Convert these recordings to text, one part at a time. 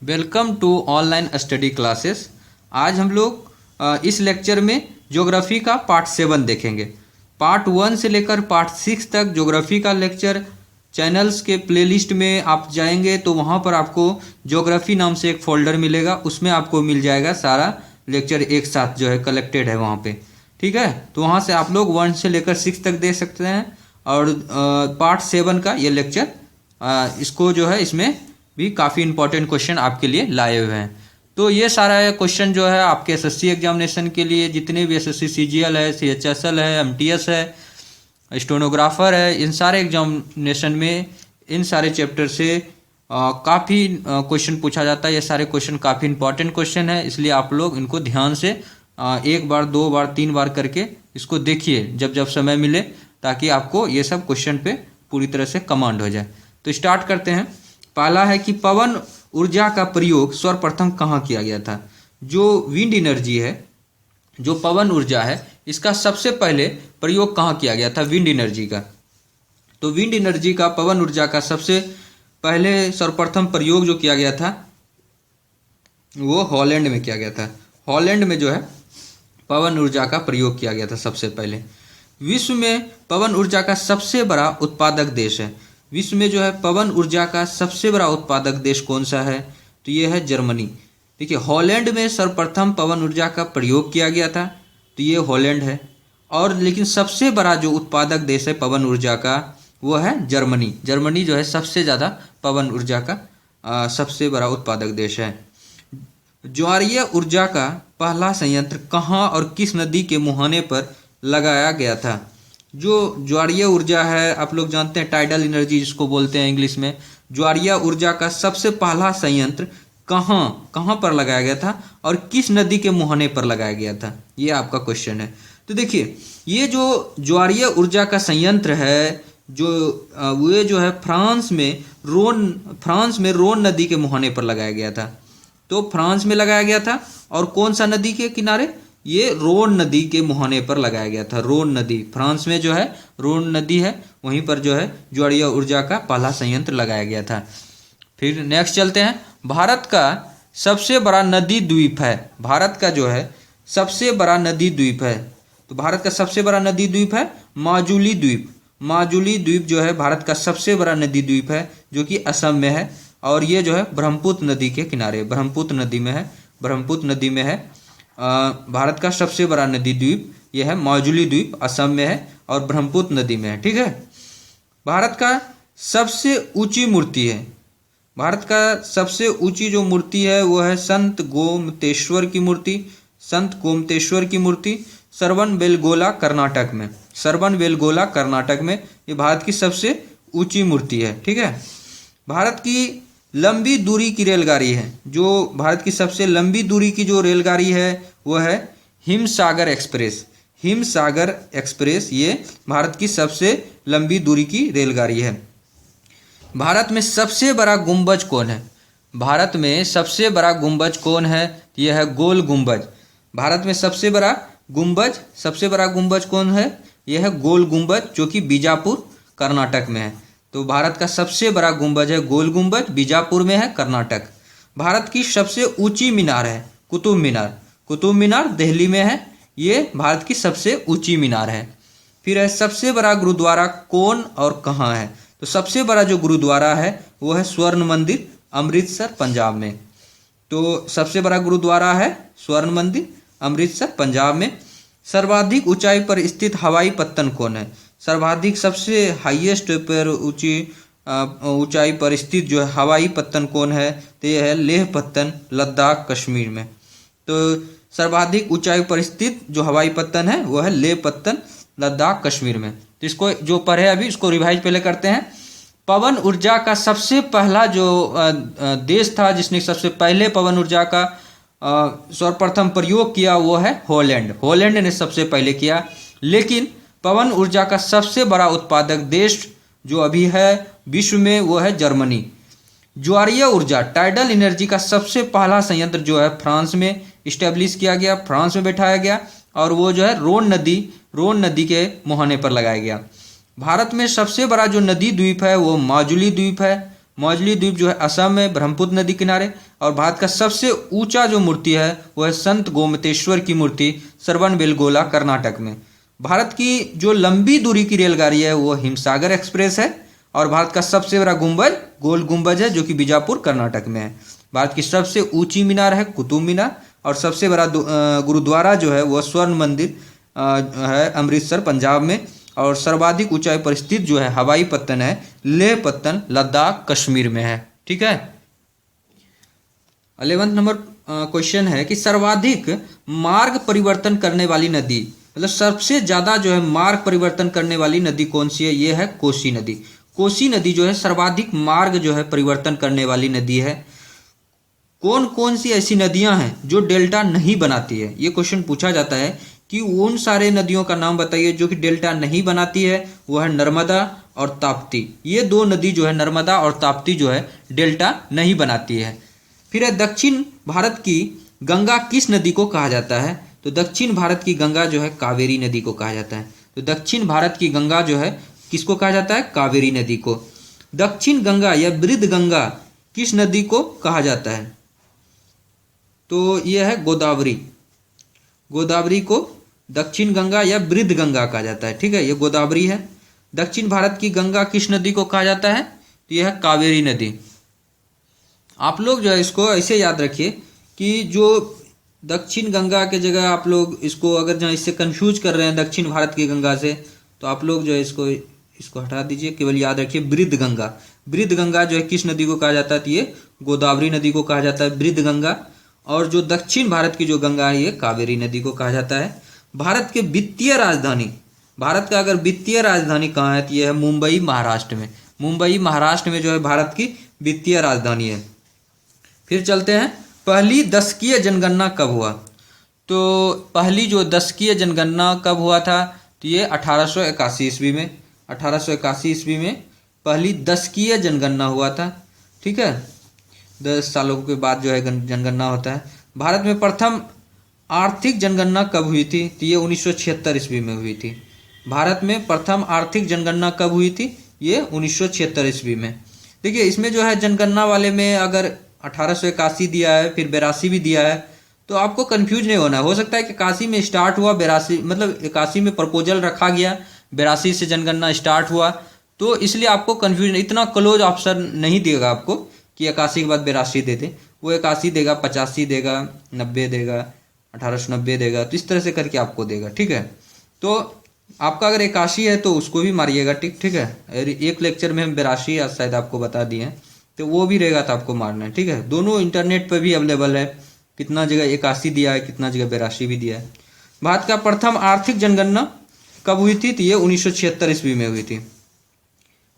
Welcome to online study classes. आज हम लोग इस लेक्चर में ज्योग्राफी का पार्ट 7 देखेंगे। पार्ट 1 से लेकर पार्ट 6 तक ज्योग्राफी का लेक्चर चैनल्स के प्लेलिस्ट में आप जाएंगे तो वहाँ पर आपको ज्योग्राफी नाम से एक फोल्डर मिलेगा, उसमें आपको मिल जाएगा सारा लेक्चर एक साथ जो है कलेक्टेड है वहाँ पे। ठीक है, तो वहाँ से आप लोग 1 से लेकर 6 तक देख सकते हैं। और पार्ट 7 का ये लेक्चर इसको जो है इसमें भी काफ़ी इंपॉर्टेंट क्वेश्चन आपके लिए लाए हुए हैं। तो ये सारा क्वेश्चन जो है आपके एसएससी एग्जामिनेशन के लिए, जितने भी एसएससी सीजीएल है, सीएचएसएल है, एमटीएस है, स्टेनोग्राफर है, इन सारे एग्जामिनेशन में इन सारे चैप्टर से काफ़ी क्वेश्चन पूछा जाता है। ये सारे क्वेश्चन काफ़ी इंपॉर्टेंट क्वेश्चन है, इसलिए आप लोग इनको ध्यान से 1 बार 2 बार 3 बार करके इसको देखिए जब जब समय मिले, ताकि आपको ये सब क्वेश्चन पे पूरी तरह से कमांड हो जाए। तो स्टार्ट करते हैं। पहला है कि पवन ऊर्जा का प्रयोग सर्वप्रथम कहाँ किया गया था। जो विंड एनर्जी है, जो पवन ऊर्जा है, इसका सबसे पहले प्रयोग कहाँ किया गया था विंड एनर्जी का। तो विंड एनर्जी का, पवन ऊर्जा का सबसे पहले सर्वप्रथम प्रयोग जो किया गया था वो हॉलैंड में किया गया था। हॉलैंड में जो है पवन ऊर्जा का प्रयोग किया गया था सबसे पहले। विश्व में पवन ऊर्जा का सबसे बड़ा उत्पादक देश है। विश्व में जो है पवन ऊर्जा का सबसे बड़ा उत्पादक देश कौन सा है, तो ये है जर्मनी। देखिए, हॉलैंड में सर्वप्रथम पवन ऊर्जा का प्रयोग किया गया था, तो ये हॉलैंड है। और लेकिन सबसे बड़ा जो उत्पादक देश है पवन ऊर्जा का वो है जर्मनी। जर्मनी जो है सबसे ज़्यादा पवन ऊर्जा का सबसे बड़ा उत्पादक देश है। ज्वारीय ऊर्जा का पहला संयंत्र कहाँ और किस नदी के मुहाने पर लगाया गया था। जो ज्वारीय ऊर्जा है, आप लोग जानते हैं टाइडल एनर्जी जिसको बोलते हैं इंग्लिश में। ज्वारीय ऊर्जा का सबसे पहला संयंत्र कहाँ पर लगाया गया था और किस नदी के मुहाने पर लगाया गया था, ये आपका क्वेश्चन है। तो देखिए, ये जो ज्वारीय ऊर्जा का संयंत्र है वो जो है फ्रांस में रोन नदी के मुहाने पर लगाया गया था। तो फ्रांस में लगाया गया था, और कौन सा नदी के किनारे, ये रोन नदी के मुहाने पर लगाया गया था। रोन नदी, फ्रांस में जो है रोन नदी है, वहीं पर जो है ज्वारीय ऊर्जा का पहला संयंत्र लगाया गया था। फिर नेक्स्ट चलते हैं। भारत का सबसे बड़ा नदी द्वीप है। भारत का जो है सबसे बड़ा नदी द्वीप है, तो भारत का सबसे बड़ा नदी द्वीप है माजुली द्वीप। माजुली द्वीप जो है भारत का सबसे बड़ा नदी द्वीप है, जो कि असम में है। और ये जो है ब्रह्मपुत्र नदी के किनारे, ब्रह्मपुत्र नदी में है। भारत का सबसे बड़ा नदी द्वीप यह है माजुली द्वीप, असम में है और ब्रह्मपुत्र नदी में है। ठीक है। भारत का सबसे ऊंची मूर्ति है। भारत का सबसे ऊंची जो मूर्ति है वो है संत गोमतेश्वर की मूर्ति। संत गोमतेश्वर की मूर्ति श्रवणबेलगोला कर्नाटक में, श्रवणबेलगोला कर्नाटक में ये भारत की सबसे ऊंची मूर्ति है। ठीक है। भारत की लंबी दूरी की रेलगाड़ी है, जो भारत की सबसे लंबी दूरी की जो रेलगाड़ी है वो है हिमसागर एक्सप्रेस। हिमसागर एक्सप्रेस ये भारत की सबसे लंबी दूरी की रेलगाड़ी है। भारत में सबसे बड़ा गुंबज कौन है। भारत में सबसे बड़ा गुंबज कौन है, यह है गोल गुंबज। भारत में सबसे बड़ा गुंबज कौन है, यह है गोल गुंबज, जो कि बीजापुर कर्नाटक में है। तो भारत का सबसे बड़ा गुंबज है गोल गुंबज, बीजापुर में है, कर्नाटक। भारत की सबसे ऊंची मीनार है कुतुब मीनार। कुतुब मीनार दिल्ली में है, ये भारत की सबसे ऊंची मीनार है। फिर है सबसे बड़ा गुरुद्वारा कौन और कहाँ है। तो सबसे बड़ा जो गुरुद्वारा है वो है स्वर्ण मंदिर, अमृतसर, पंजाब में। तो सबसे बड़ा गुरुद्वारा है स्वर्ण मंदिर, अमृतसर, पंजाब में। सर्वाधिक ऊंचाई पर स्थित हवाई पत्तन कौन है। सर्वाधिक सबसे हाईएस्ट पर ऊंचाई पर स्थित जो है हवाई पत्तन कौन है, तो यह है लेह पत्तन, लद्दाख, कश्मीर में। तो सर्वाधिक ऊंचाई पर स्थित जो हवाई पत्तन है वो है लेह पत्तन, लद्दाख, कश्मीर में। तो इसको जो पढ़े अभी इसको रिवाइज पहले करते हैं। पवन ऊर्जा का सबसे पहला जो देश था जिसने सबसे पहले पवन ऊर्जा का सर्वप्रथम प्रयोग किया वो है हॉलैंड। हॉलैंड ने सबसे पहले किया। लेकिन पवन ऊर्जा का सबसे बड़ा उत्पादक देश जो अभी है विश्व में वो है जर्मनी। ज्वारीय ऊर्जा, टाइडल एनर्जी का सबसे पहला संयंत्र जो है फ्रांस में इस्टेब्लिश किया गया, फ्रांस में बैठाया गया, और वो जो है रोन नदी के मुहाने पर लगाया गया। भारत में सबसे बड़ा जो नदी द्वीप है वो माजुली द्वीप है। मौजली द्वीप जो है असम में ब्रह्मपुत्र नदी किनारे। और भारत का सबसे ऊंचा जो मूर्ति है वह है संत गोमतेश्वर की मूर्ति श्रवणबेलगोला कर्नाटक में। भारत की जो लंबी दूरी की रेलगाड़ी है वो हिमसागर एक्सप्रेस है। और भारत का सबसे बड़ा गुंबज गोल गुंबज है जो कि बीजापुर कर्नाटक में है। भारत की सबसे ऊंची मीनार है कुतुब मीनार। और सबसे बड़ा गुरुद्वारा जो है वह स्वर्ण मंदिर है अमृतसर पंजाब में। और सर्वाधिक ऊंचाई पर स्थित जो है हवाई पत्तन है लेह पत्तन लद्दाख कश्मीर में है। ठीक है। 11वां नंबर क्वेश्चन है कि सर्वाधिक मार्ग परिवर्तन करने वाली नदी, मतलब सबसे ज्यादा जो है मार्ग परिवर्तन करने वाली नदी कौन सी है? ये है कोसी नदी। कोसी नदी जो है सर्वाधिक मार्ग जो है परिवर्तन करने वाली नदी है। कौन कौन सी ऐसी नदियां हैं जो डेल्टा नहीं बनाती है? ये क्वेश्चन पूछा जाता है कि उन सारे नदियों का नाम बताइए जो कि डेल्टा नहीं बनाती है। वो है नर्मदा और ताप्ती। ये दो नदी जो है नर्मदा और ताप्ती जो है डेल्टा नहीं बनाती है। फिर है दक्षिण भारत की गंगा किस नदी को कहा जाता है? तो दक्षिण भारत की गंगा जो है कावेरी नदी को कहा जाता है। तो दक्षिण भारत की गंगा जो है किसको कहा जाता है? कावेरी नदी को। दक्षिण गंगा या वृद्ध गंगा किस नदी को कहा जाता है? तो यह है गोदावरी। गोदावरी को दक्षिण गंगा या वृद्ध गंगा कहा जाता है। ठीक है, ये गोदावरी है। दक्षिण भारत की गंगा किस नदी को कहा जाता है? तो यह है कावेरी नदी। आप लोग जो है इसको ऐसे याद रखिए कि जो दक्षिण गंगा के जगह आप लोग इसको अगर जो इससे कंफ्यूज कर रहे हैं दक्षिण भारत की गंगा से, तो आप लोग जो है इसको हटा दीजिए। केवल याद रखिए वृद्ध गंगा। वृद्ध गंगा जो है किस नदी को कहा जाता है? तो ये गोदावरी नदी को कहा जाता है वृद्ध गंगा। और जो दक्षिण भारत की जो गंगा है ये कावेरी नदी को कहा जाता है। भारत के वित्तीय राजधानी, भारत का अगर वित्तीय राजधानी कहाँ है? तो यह है मुंबई महाराष्ट्र में। मुंबई महाराष्ट्र में जो है भारत की वित्तीय राजधानी है। फिर चलते हैं, पहली दशकीय जनगणना कब हुआ? तो पहली जो दशकीय जनगणना कब हुआ था? तो ये 1881 ईस्वी में। 1881 ईस्वी में पहली दशकीय जनगणना हुआ था। ठीक है, 10 सालों के बाद जो है जनगणना होता है। भारत में प्रथम आर्थिक जनगणना कब हुई थी? तो ये 1976 ईस्वी में हुई थी। भारत में प्रथम आर्थिक जनगणना कब हुई थी? ये 1976 ईस्वी में। देखिए इसमें जो है जनगणना वाले में अगर 1881 दिया है फिर 82 भी दिया है तो आपको कंफ्यूज नहीं होना। हो सकता है कि 81 में स्टार्ट हुआ, 82 मतलब 81 में प्रपोजल रखा गया, 82 से जनगणना स्टार्ट हुआ, तो इसलिए आपको कंफ्यूजन, इतना क्लोज ऑप्शन नहीं देगा आपको कि 81 के बाद 82 दे दे। वो 81 देगा, 85 देगा, 90 देगा, 1890 देगा, तो इस तरह से करके आपको देगा। ठीक है, तो आपका अगर 81 है तो उसको भी मारिएगा। ठीक है, एक लेक्चर में हम 82 या शायद आपको बता दिए हैं, तो वो भी रहेगा तो आपको मारना है। ठीक है, दोनों इंटरनेट पर भी अवेलेबल है, कितना जगह 81 दिया है, कितना जगह 82 भी दिया है। भारत का प्रथम आर्थिक जनगणना कब हुई थी? तो ये 1976 ईस्वी में हुई थी।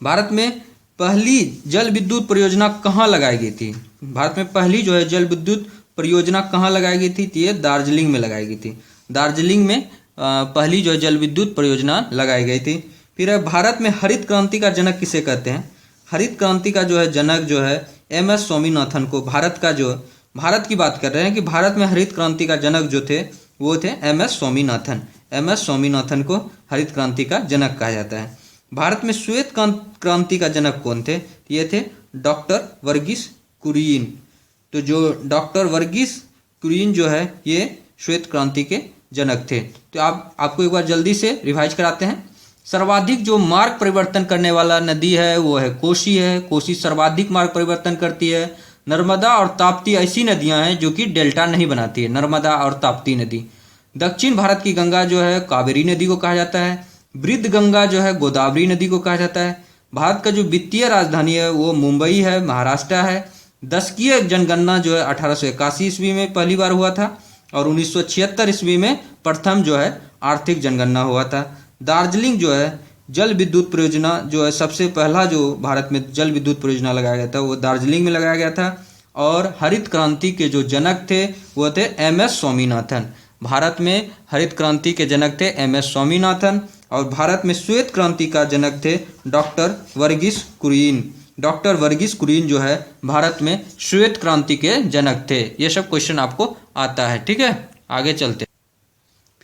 भारत में पहली जल विद्युत परियोजना कहाँ लगाई गई थी? भारत में पहली जो है जल विद्युत परियोजना कहाँ लगाई गई थी? तो ये दार्जिलिंग में लगाई गई थी। दार्जिलिंग में पहली जो है जल विद्युत परियोजना लगाई गई थी। फिर है भारत में हरित क्रांति का जनक किसे कहते हैं? हरित क्रांति का जो है जनक जो है MS स्वामीनाथन को, भारत की बात कर रहे हैं कि भारत में हरित क्रांति का जनक जो थे वो थे MS स्वामीनाथन। MS स्वामीनाथन को हरित क्रांति का जनक कहा जाता है। भारत में श्वेत क्रांति का जनक कौन थे? ये थे डॉक्टर वर्गीस कुरियन। तो जो डॉक्टर वर्गीस कुरियन जो है ये श्वेत क्रांति के जनक थे। तो आपको एक बार जल्दी से रिवाइज कराते हैं। सर्वाधिक जो मार्ग परिवर्तन करने वाला नदी है वो है कोसी है। कोसी सर्वाधिक मार्ग परिवर्तन करती है। नर्मदा और ताप्ती ऐसी नदियां हैं जो कि डेल्टा नहीं बनाती है, नर्मदा और ताप्ती नदी। दक्षिण भारत की गंगा जो है कावेरी नदी को कहा जाता है। वृद्ध गंगा जो है गोदावरी नदी को कहा जाता है। भारत का जो वित्तीय राजधानी है वो मुंबई है, महाराष्ट्र है। दशकीय जनगणना जो है 1881 ईस्वी में पहली बार हुआ था और 1976 ईस्वी में प्रथम जो है आर्थिक जनगणना हुआ था। दार्जिलिंग जो है जल विद्युत परियोजना जो है सबसे पहला जो भारत में जल विद्युत परियोजना लगाया गया था वो दार्जिलिंग में लगाया गया था। और हरित क्रांति के जो जनक थे वो थे MS स्वामीनाथन। भारत में हरित क्रांति के जनक थे MS स्वामीनाथन और भारत में श्वेत क्रांति का जनक थे डॉक्टर वर्गीस कुरियन। डॉक्टर वर्गीस कुरियन जो है भारत में श्वेत क्रांति के जनक थे। ये सब क्वेश्चन आपको आता है। ठीक है, आगे चलते।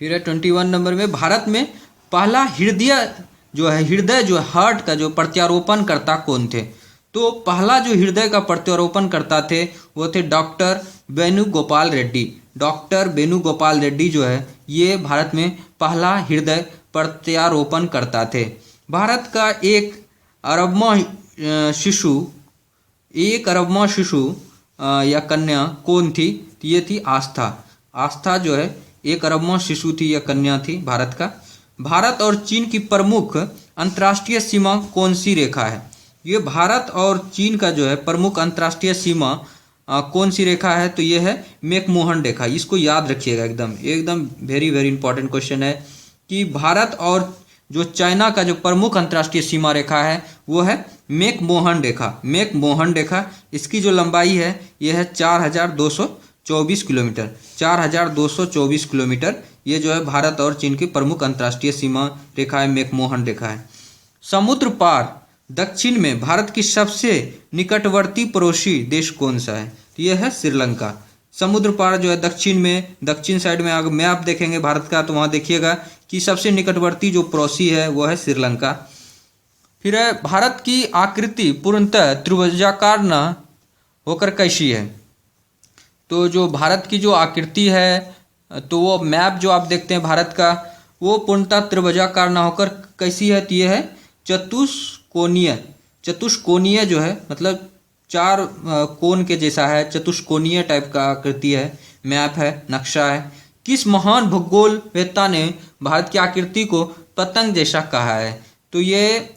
फिर है 21 नंबर में, भारत में पहला हृदय जो है हार्ट का जो प्रत्यारोपण करता कौन थे? तो पहला जो हृदय का प्रत्यारोपण करता थे वो थे डॉक्टर वेणुगोपाल रेड्डी। डॉक्टर वेणुगोपाल रेड्डी जो है ये भारत में पहला हृदय प्रत्यारोपण करता थे। भारत का एक अरबवां शिशु या कन्या कौन थी? ये थी आस्था। आस्था जो है एक अरबवां शिशु थी या कन्या थी भारत का। भारत और चीन की प्रमुख अंतर्राष्ट्रीय सीमा कौन सी रेखा है? ये भारत और चीन का जो है प्रमुख अंतर्राष्ट्रीय सीमा कौन सी रेखा है? तो ये है मैकमोहन रेखा। इसको याद रखिएगा, एकदम वेरी वेरी इंपॉर्टेंट क्वेश्चन है कि भारत और जो चाइना का जो प्रमुख अंतर्राष्ट्रीय सीमा रेखा है वो है मैकमोहन रेखा। मैकमोहन रेखा, इसकी जो लंबाई है ये है 4224 किलोमीटर। 4224 किलोमीटर ये जो है भारत और चीन की प्रमुख अंतर्राष्ट्रीय सीमा रेखा है, मैकमोहन रेखा है। समुद्र पार दक्षिण में भारत की सबसे निकटवर्ती पड़ोसी देश कौन सा है? तो यह है श्रीलंका। समुद्र पार जो है दक्षिण में, दक्षिण साइड में अगर मैप देखेंगे भारत का तो वहाँ देखिएगा कि सबसे निकटवर्ती जो पड़ोसी है वो है श्रीलंका। फिर है भारत की आकृति पूर्णतः त्रिभुजाकार न होकर कैसी है? तो जो भारत की जो आकृति है तो वो मैप जो आप देखते हैं भारत का वो पूर्णतः त्रिभुजाकार न होकर कैसी है? तो ये है चतुष्कोणीय। चतुष्कोणीय जो है मतलब चार कोण के जैसा है, चतुष्कोणीय टाइप का आकृति है, मैप है, नक्शा है। किस महान भूगोलवेत्ता ने भारत की आकृति को पतंग जैसा कहा है? तो ये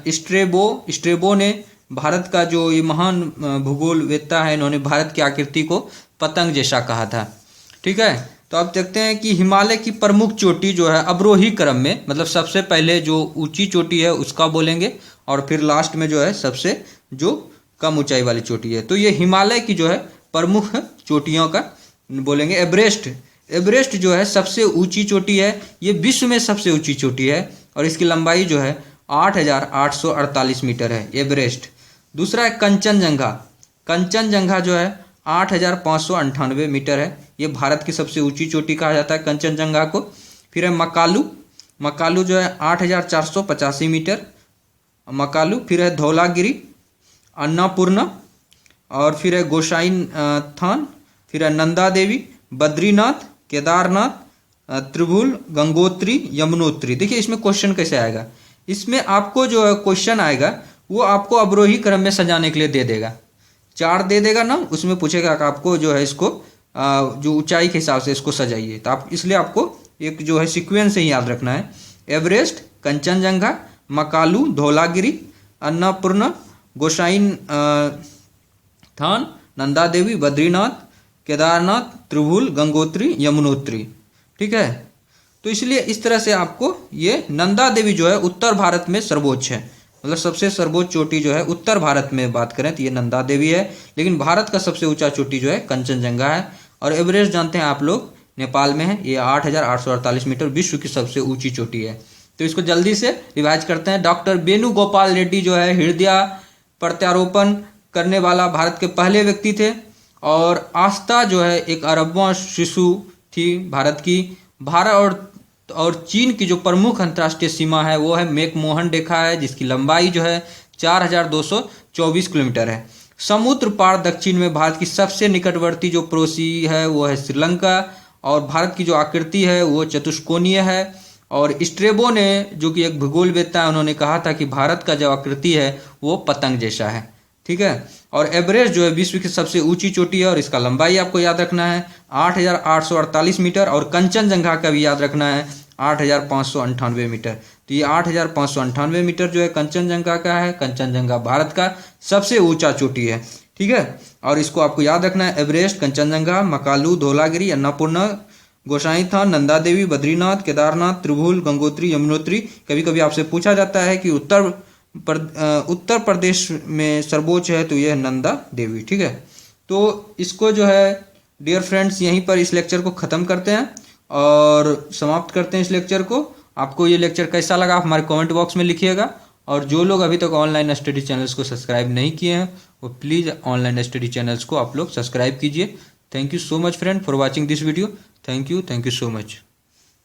स्ट्रेबो ने भारत का जो ये महान भूगोलवेत्ता है इन्होंने भारत की आकृति को पतंग जैसा कहा था। ठीक है, तो आप देखते हैं कि हिमालय की प्रमुख चोटी जो है अवरोही क्रम में, मतलब सबसे पहले जो ऊंची चोटी है उसका बोलेंगे और फिर लास्ट में जो है सबसे जो कम ऊंचाई वाली चोटी है। तो ये हिमालय की जो है प्रमुख चोटियों का बोलेंगे। एवरेस्ट जो है सबसे ऊंची चोटी है, ये विश्व में सबसे ऊंची चोटी है और इसकी लंबाई जो है 8848 मीटर है एवरेस्ट। दूसरा है कंचनजंगा। कंचनजंगा जो है 8598 मीटर है, ये भारत की सबसे ऊंची चोटी कहा जाता है कंचनजंगा को। फिर है मकालू जो है 8485 मीटर मकालू। फिर है धौलागिरी, अन्नापूर्णा और फिर है गोसाइन थान, फिर है नंदा देवी, बद्रीनाथ, केदारनाथ, त्रिभुल, गंगोत्री, यमुनोत्री। देखिए इसमें क्वेश्चन कैसे आएगा, इसमें आपको जो क्वेश्चन आएगा वो आपको अवरोही क्रम में सजाने के लिए दे देगा, चार्ट दे देगा ना, उसमें पूछेगा कि आपको जो है इसको जो ऊंचाई के हिसाब से इसको सजाइए। तो आप इसलिए आपको एक जो है सीक्वेंस ही याद रखना है। एवरेस्ट, कंचनजंगा, मकालू, धौलागिरी, अन्नापूर्णा, गोसाइन थान, नंदा देवी, बद्रीनाथ, केदारनाथ, त्रिभुल, गंगोत्री, यमुनोत्री। ठीक है, तो इसलिए इस तरह से आपको ये नंदा देवी जो है उत्तर भारत में सर्वोच्च है, मतलब सबसे सर्वोच्च चोटी जो है उत्तर भारत में बात करें तो ये नंदा देवी है, लेकिन भारत का सबसे ऊंचा चोटी जो है कंचनजंगा है। और एवरेस्ट जानते हैं आप लोग नेपाल में है, ये 8848 मीटर विश्व की सबसे ऊंची चोटी है। तो इसको जल्दी से रिवाइज करते हैं। डॉक्टर वेणुगोपाल रेड्डी जो है हृदय प्रत्यारोपण करने वाला भारत के पहले व्यक्ति थे। और आस्था जो है एक अरबवां शिशु थी भारत की। भारत और चीन की जो प्रमुख अंतर्राष्ट्रीय सीमा है वो है मैकमोहन रेखा है, जिसकी लंबाई जो है 4224 किलोमीटर है। समुद्र पार दक्षिण में भारत की सबसे निकटवर्ती जो पड़ोसी है वो है श्रीलंका। और भारत की जो आकृति है वो चतुष्कोणीय है। और स्ट्रेबो ने जो कि एक भूगोलवेत्ता है उन्होंने कहा था कि भारत का जो आकृति है वो पतंग जैसा है। ठीक है, और एवरेस्ट जो है विश्व की सबसे ऊंची चोटी है और इसका लंबाई आपको याद रखना है 8848 मीटर। और कंचनजंगा का भी याद रखना है 8598 मीटर। तो ये 8598 मीटर जो है कंचनजंगा का है। कंचनजंगा भारत का सबसे ऊंचा चोटी है। ठीक है, और इसको आपको याद रखना है एवरेस्ट, कंचनजंगा, मकालू, धौलागिरी, अन्नापूर्णा, गोसाई थान, नंदा देवी, बद्रीनाथ, केदारनाथ, त्रिभुल, गंगोत्री, यमुनोत्री। कभी कभी आपसे पूछा जाता है कि उत्तर प्रदेश में सर्वोच्च है तो यह नंदा देवी। ठीक है, तो इसको जो है डियर फ्रेंड्स यहीं पर इस लेक्चर को ख़त्म करते हैं और समाप्त करते हैं इस लेक्चर को। आपको ये लेक्चर कैसा लगा हमारे कमेंट बॉक्स में लिखिएगा। और जो लोग अभी तक ऑनलाइन स्टडी चैनल्स को सब्सक्राइब नहीं किए हैं वो प्लीज़ ऑनलाइन स्टडी चैनल्स को आप लोग सब्सक्राइब कीजिए। Thank you so much friend for watching this video. Thank you so much.